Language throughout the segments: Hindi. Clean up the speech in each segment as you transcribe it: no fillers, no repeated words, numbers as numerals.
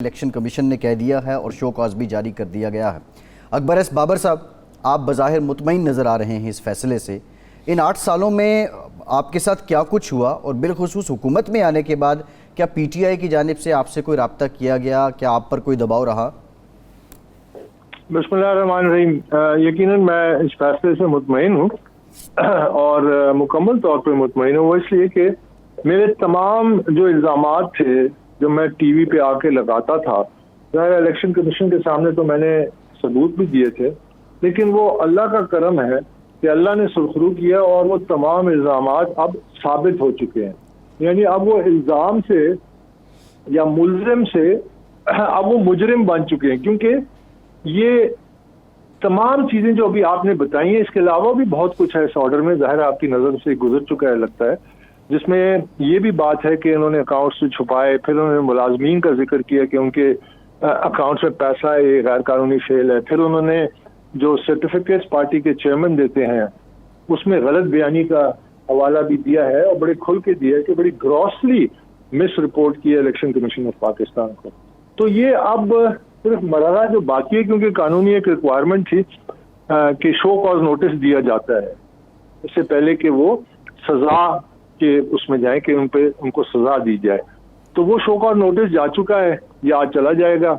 इलेक्शन कमीशन ने कह दिया है और शो कॉज भी जारी कर दिया गया है। अकबर एस बाबर साहब, आप बज़ाहिर मुतमईन नज़र आ रहे हैं इस फैसले से। इन 8 सालों में आपके साथ क्या कुछ हुआ और बिलखुसूस हुकूमत में आने के बाद क्या पीटीआई की जानिब से आपसे कोई रब्ता किया गया, क्या आप पर कोई दबाव रहा? बिस्मिल्लाहिर्रहमानिर्रहीम। यकीनन मैं इस फैसले से मुतमईन हूँ और मुकम्मल तौर पर मुतमईन हूँ। वो इसलिए कि मेरे तमाम जो इल्ज़ामात थे जो मैं टीवी पे आके लगाता था, ज़ाहिर इलेक्शन कमीशन के सामने तो मैंने सबूत भी दिए थे, लेकिन वो अल्लाह का करम है कि अल्लाह ने सुरखरू किया और वो तमाम इल्ज़ामात अब साबित हो चुके हैं। यानी अब वो इल्ज़ाम से या मुल्ज़िम से अब वो मुजरिम बन चुके हैं, क्योंकि ये तमाम चीज़ें जो अभी आपने बताई हैं, इसके अलावा भी बहुत कुछ है इस ऑर्डर में, ज़ाहिर आपकी नज़र से गुजर चुका है लगता है, जिसमें ये भी बात है कि इन्होंने अकाउंट से छुपाए, फिर उन्होंने मुलाजमीन का जिक्र किया कि उनके अकाउंट में पैसा है, ये गैर कानूनी फेल है। फिर उन्होंने जो सर्टिफिकेट्स पार्टी के चेयरमैन देते हैं उसमें गलत बयानी का हवाला भी दिया है और बड़े खुल के दिया है कि बड़ी ग्रॉसली मिस रिपोर्ट की है इलेक्शन कमीशन ऑफ पाकिस्तान को। तो ये अब सिर्फ मरहला जो बाकी है, क्योंकि कानूनी एक रिक्वायरमेंट थी कि शो कॉज नोटिस दिया जाता है इससे पहले कि वो सजा के उसमें जाए कि उनको सजा दी जाए। तो वो शो कॉज नोटिस जा चुका है या आज चला जाएगा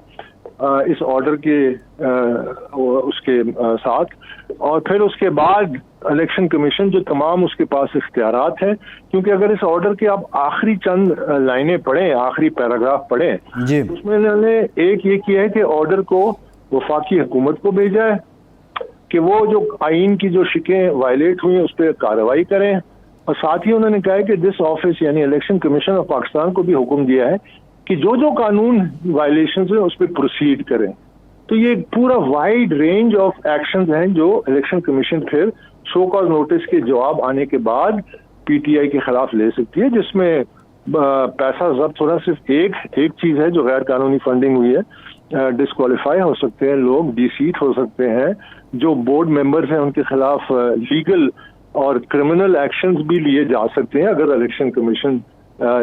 इस ऑर्डर के उसके साथ, और फिर उसके बाद इलेक्शन कमीशन जो तमाम उसके पास इख्तियारात हैं, क्योंकि अगर इस ऑर्डर के आप आखिरी चंद लाइनें पढ़ें, आखिरी पैराग्राफ पढ़ें, उसमें उन्होंने एक ये किया है कि ऑर्डर को वफाकी हुकूमत को भेजा है कि वो जो आइन की जो शिकें वायलेट हुई उस पर कार्रवाई करें, और साथ ही उन्होंने कहा है कि दिस ऑफिस यानी इलेक्शन कमीशन ऑफ पाकिस्तान को भी हुक्म दिया है कि जो जो कानून वायलेशंस हैं उस पर प्रोसीड करें। तो ये पूरा वाइड रेंज ऑफ एक्शंस हैं जो इलेक्शन कमीशन फिर शो कॉज नोटिस के जवाब आने के बाद पीटीआई के खिलाफ ले सकती है, जिसमें पैसा जब्त होना सिर्फ एक चीज है जो गैर कानूनी फंडिंग हुई है। डिस्क्वालीफाई हो सकते हैं लोग, डिसीट हो सकते हैं, जो बोर्ड मेंबर्स हैं उनके खिलाफ लीगल और क्रिमिनल एक्शंस भी लिए जा सकते हैं अगर इलेक्शन कमीशन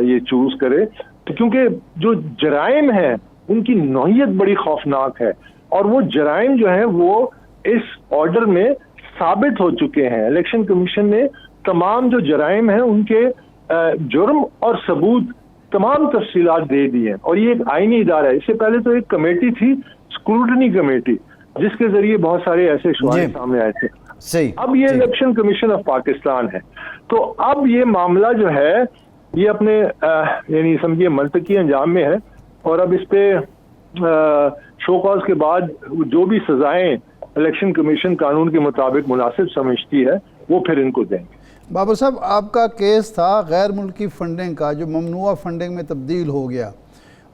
ये चूज करे। तो क्योंकि जो जराइम है उनकी नौयत बड़ी खौफनाक है और वो जराइम जो है वो इस ऑर्डर में साबित हो चुके हैं। इलेक्शन कमीशन ने तमाम जो जराइम हैं उनके जुर्म और सबूत तमाम तफसीलात दे दी हैं, और ये एक आईनी इदारा है। इससे पहले तो एक कमेटी थी, स्क्रूटनी कमेटी, जिसके जरिए बहुत सारे ऐसे शुबहे सामने आए थे। सही। अब ये इलेक्शन कमीशन ऑफ पाकिस्तान है, तो अब ये मामला जो है ये अपने यानी समझिए मंतकी अंजाम में है, और अब इस पे शो कॉज के बाद जो भी सजाएं इलेक्शन कमीशन कानून के मुताबिक मुनासिब समझती है वो फिर इनको देंगे। बाबर साहब, आपका केस था गैर मुल्की फंडिंग का जो ममनुआ फंडिंग में तब्दील हो गया,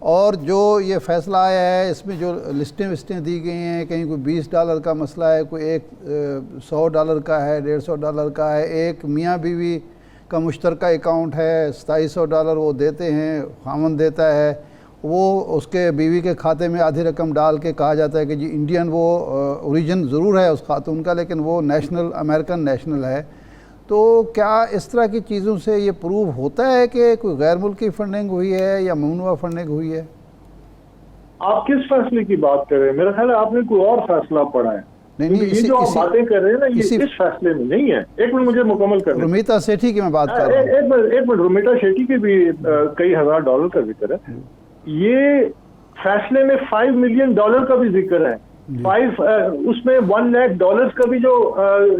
और जो ये फैसला आया है इसमें जो लिस्टें दी गई हैं, कहीं कोई $20 का मसला है, कोई एक $100 का है, $150 का है, एक मियाँ बीवी का मुश्तरका अकाउंट है, $2700 वो देते हैं, खामन देता है, वो उसके बीवी के खाते में आधी रकम डाल के कहा जाता है कि जी इंडियन वो ओरिजिन ज़रूर है उस खातून का, लेकिन वो नेशनल अमेरिकन नेशनल है। तो क्या इस तरह की चीज़ों से ये प्रूव होता है कि कोई गैर मुल्की फंडिंग हुई है या ममनुआ फंडिंग हुई है? आप किस फैसले की बात कर रहे हैं? मेरा ख्याल है आपने कोई और फैसला पढ़ा है। नहीं, ये जो आप बातें कर रहे हैं ना, ये इस फैसले में नहीं है। एक मिनट मुझे मुकम्मल करने। रुमीता सेठी की मैं बात कर रहा हूँ। एक मिनट, रुमीता सेठी के भी कई $1000 का जिक्र है। ये फैसले में $5 मिलियन का भी जिक्र है। उसमें $1 लाख का भी जो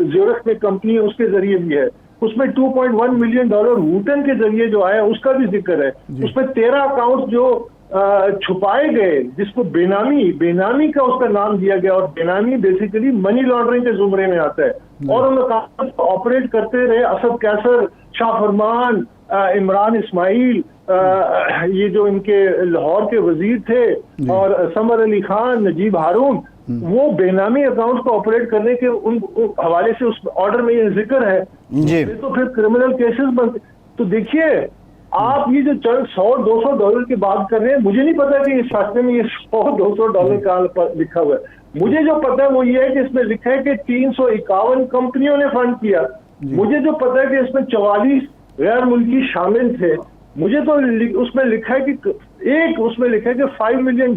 ज्यूरिख में कंपनी है उसके जरिए भी है। उसमें $2.1 मिलियन वूटन के जरिए जो आया उसका भी जिक्र है। उसमें 13 अकाउंट जो छुपाए गए, जिसको बेनामी का उसका नाम दिया गया, और बेनामी बेसिकली मनी लॉन्ड्रिंग के जुमरे में आता है, और उन अकाउंट ऑपरेट करते रहे असद कैसर, शाह फरमान, इमरान इस्माइल, ये जो इनके लाहौर के वजीर थे, और समर अली खान, नजीब हारून, वो बेनामी अकाउंट को ऑपरेट करने के उन हवाले से उस ऑर्डर में ये जिक्र है। तो फिर क्रिमिनल केसेस बनते। तो देखिए आप ये जो $100-200 की बात कर रहे हैं, मुझे नहीं पता कि इस फैसले में ये $100-200 का लिखा हुआ है। मुझे जो पता है वो ये है कि इसमें लिखा है कि 351 कंपनियों ने फंड किया। मुझे जो पता है कि इसमें 44 गैर मुल्की शामिल थे, मुझे तो उसमें लिखा है कि उसमें लिखा है कि $5 मिलियन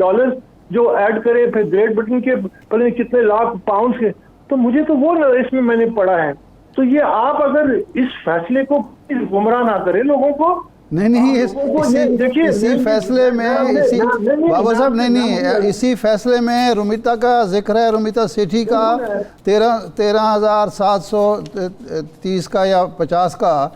जो ऐड करे फिर ग्रेट ब्रिटेन के पता नहीं कितने लाख पाउंड के, तो मुझे तो वो इसमें मैंने पढ़ा है। तो ये आप अगर इस फैसले को गुमराह ना करें लोगों को। नहीं इसी फैसले में इसी बाबा साहब नहीं इसी फैसले में रुमिता का जिक्र है, रुमिता सेठी का 13,730 का या 50 का,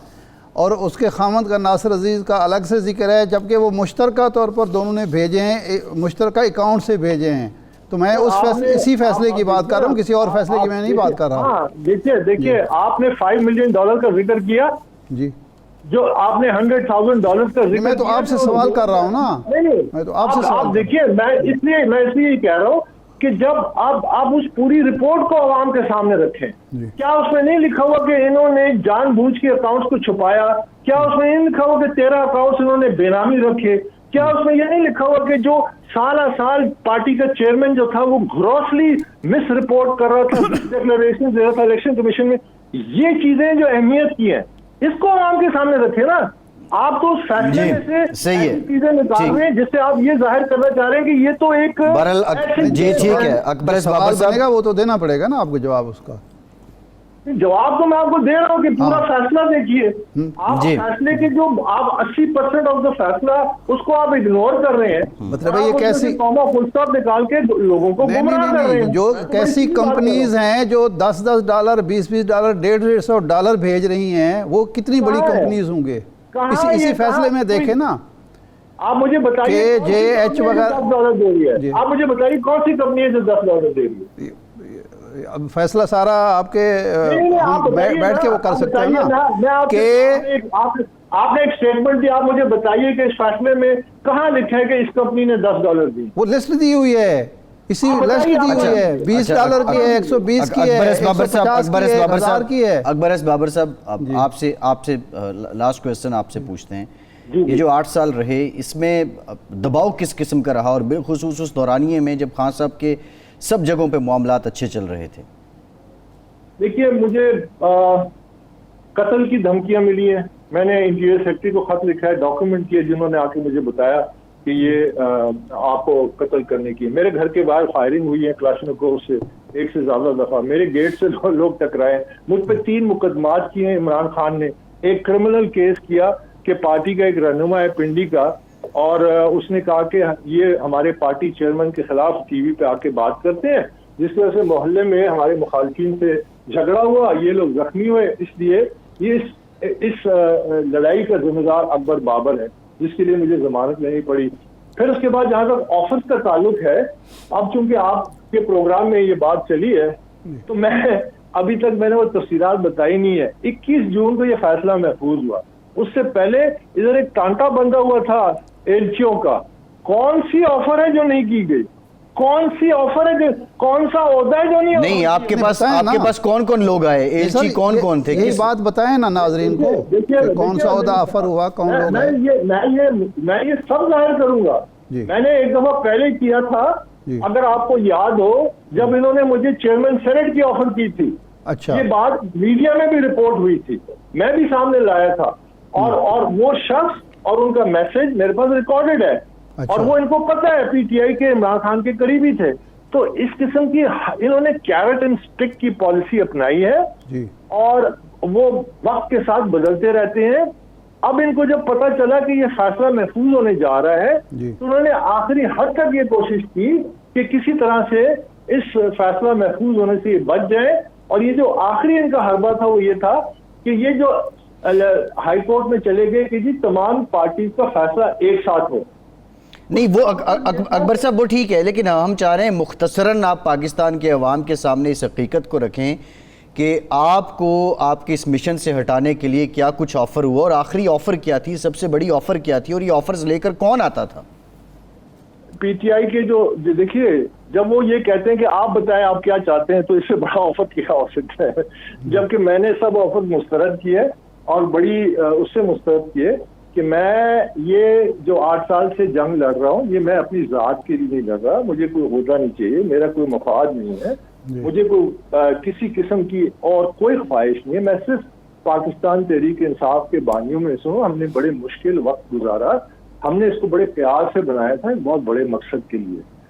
और उसके खामद का नासिर अजीज़ का अलग से जिक्र है, जबकि वो मुश्तरका तौर पर दोनों ने भेजे हैं, मुश्तरका अकाउंट से भेजे हैं। तो मैं उस फैसले इसी फैसले की बात कर रहा हूँ, किसी और फैसले की मैं नहीं बात कर रहा हूँ। देखिए आपने $5 मिलियन का जिक्र किया जी, जो आपने $100,000 का जिक्र, मैं तो आपसे सवाल कर रहा हूँ ना। नहीं मैं तो आपसे सवाल, आप देखिए, मैं इसलिए कह रहा हूँ कि जब आप उस पूरी रिपोर्ट को आवाम के सामने रखें, क्या उसमें नहीं लिखा हुआ कि इन्होंने जानबूझ के अकाउंट्स को छुपाया? क्या उसमें नहीं लिखा हुआ कि 13 अकाउंट्स इन्होंने बेनामी रखे? क्या उसमें ये नहीं लिखा हुआ कि जो साल पार्टी का चेयरमैन जो था वो ग्रॉसली मिस रिपोर्ट कर रहा था, डिक्लेरेशन दे रहा था इलेक्शन कमीशन में? ये चीजें जो अहमियत की है, इसको आवाम के सामने रखे ना। आप तो उस फैसले में से ऐसी चीजें निकाल रहे हैं जिससे आप ये जाहिर करना चाह रहे हैं कि ये तो एक जी ठीक है। अकबर सवाल बनेगा वो तो देना पड़ेगा ना आपको जवाब। उसका जवाब तो मैं आपको दे रहा हूँ कि पूरा फैसला देखिए आप। फैसले के जो आप 80% ऑफ द फैसला उसको आप इग्नोर कर रहे हैं। मतलब ये कैसी फुल स्टॉप निकाल के लोगों को गुमराह कर रहे हैं। जो कैसी कंपनीज हैं जो $10 $20 $150 भेज रही हैं, वो कितनी बड़ी कंपनीज होंगे? इसी फैसले में देखें ना। आप मुझे बताइए JH वगैरह $10 दे रही है, आप मुझे बताइए कौन सी कंपनी है जो $10 दे रही है? अब फैसला सारा आपके बैठ के वो कर सकते हैं ना कि आपने एक स्टेटमेंट दिया, आप मुझे बताइए कि इस फैसले में कहाँ लिखा है कि इस कंपनी ने $10 दी? वो लिस्ट दी हुई है, इसी लिस्ट दी हुई है। $20 की है, 120 की है, 150 की है। अकबर बाबर साहब, आपसे लास्ट क्वेश्चन आपसे पूछते हैं, ये जो 8 साल रहे इसमें दबाव किस किस्म का रहा, और बिलखुसूस उस दौरानिए में जब खान साहब के सब जगहों पे मामलात अच्छे चल रहे थे? देखिए, मुझे कत्ल की धमकियां मिली हैं। मैंने इंटीरियर सेक्रेटरी को खत लिखा है, डॉक्यूमेंट किया, जिन्होंने आके मुझे बताया कि ये आपको कत्ल करने की। मेरे घर के बाहर फायरिंग हुई है क्लाशनिकोव से 1 से ज्यादा दफा। मेरे गेट से लोग टकराए। मुझ पर 3 मुकदमात किए इमरान खान ने। एक क्रिमिनल केस किया कि पार्टी का एक रहनुमा है पिंडी का, और उसने कहा कि ये हमारे पार्टी चेयरमैन के खिलाफ टीवी पे आके बात करते हैं, जिसकी वजह से मोहल्ले में हमारे मुखालफिन से झगड़ा हुआ, ये लोग जख्मी हुए, इसलिए ये इस लड़ाई का जिम्मेदार अकबर बाबर है, जिसके लिए मुझे जमानत लेनी पड़ी। फिर उसके बाद जहां तक ऑफर्स का ताल्लुक है, अब चूंकि आपके प्रोग्राम में ये बात चली है तो मैं अभी तक मैंने वो तफसीलात बताई नहीं है। 21 जून को ये फैसला महफूज हुआ, उससे पहले इधर एक टांटा बंधा हुआ था एलचियों का। कौन सी ऑफर है जो नहीं की गई? कौन सी ऑफर है जो, कौन सा ओहदा है जो नहीं आपके पास कौन कौन लोग आए? एलची कौन कौन थे? ये बात बताएं ना नाजरीन को, कौन सा ओहदा ऑफर हुआ, कौन लोग आए? मैं ये सब जाहिर करूंगा। मैंने एक दफा पहले किया था, अगर आपको याद हो, जब इन्होंने मुझे चेयरमैन सेनेट की ऑफर की थी। अच्छा, ये बात मीडिया में भी रिपोर्ट हुई थी, मैं भी सामने लाया था, और वो शख्स और उनका मैसेज मेरे पास रिकॉर्डेड है। अच्छा। और वो इनको पता है, पीटीआई के इमरान खान के करीबी थे। तो इस किस्म की इन्होंने कैरेट एंड स्टिक की पॉलिसी अपनाई है जी। और वो वक्त के साथ बदलते रहते हैं। अब इनको जब पता चला कि ये फैसला महफूज होने जा रहा है तो उन्होंने आखिरी हद तक ये कोशिश की कि किसी तरह से इस फैसला महफूज होने से ये बच जाए। और ये जो आखिरी इनका हरबा था वो ये था कि ये जो हाई कोर्ट में चले गए कि जी तमाम पार्टी का फैसला एक साथ हो। नहीं, वो अकबर साहब वो ठीक है, लेकिन हम चाह रहे हैं मुख्तसरन आप पाकिस्तान के अवाम के सामने इस हकीकत को रखें कि आपको आपके इस मिशन से हटाने के लिए क्या कुछ ऑफर हुआ, और आखिरी ऑफर क्या थी, सबसे बड़ी ऑफर क्या थी, और ये ऑफर्स लेकर कौन आता था? पीटीआई के जो देखिए, जब वो ये कहते हैं कि आप बताएं आप क्या चाहते हैं, तो इससे बड़ा ऑफर क्या हो सकता है? जबकि मैंने सब ऑफर मुस्तरद किए और बड़ी उससे मुस्तरद किए कि मैं ये जो 8 साल से जंग लड़ रहा हूँ, ये मैं अपनी जात के लिए नहीं लड़ रहा, मुझे कोई ओहदा नहीं चाहिए, मेरा कोई मफाद नहीं है, मुझे कोई किसी किस्म की और कोई ख्वाहिश नहीं है। मैं सिर्फ पाकिस्तान तहरीक इंसाफ के बानियों में से हूँ। हमने बड़े मुश्किल वक्त गुजारा, हमने इसको बड़े प्यार से बनाया था एक बहुत बड़े मकसद के लिए।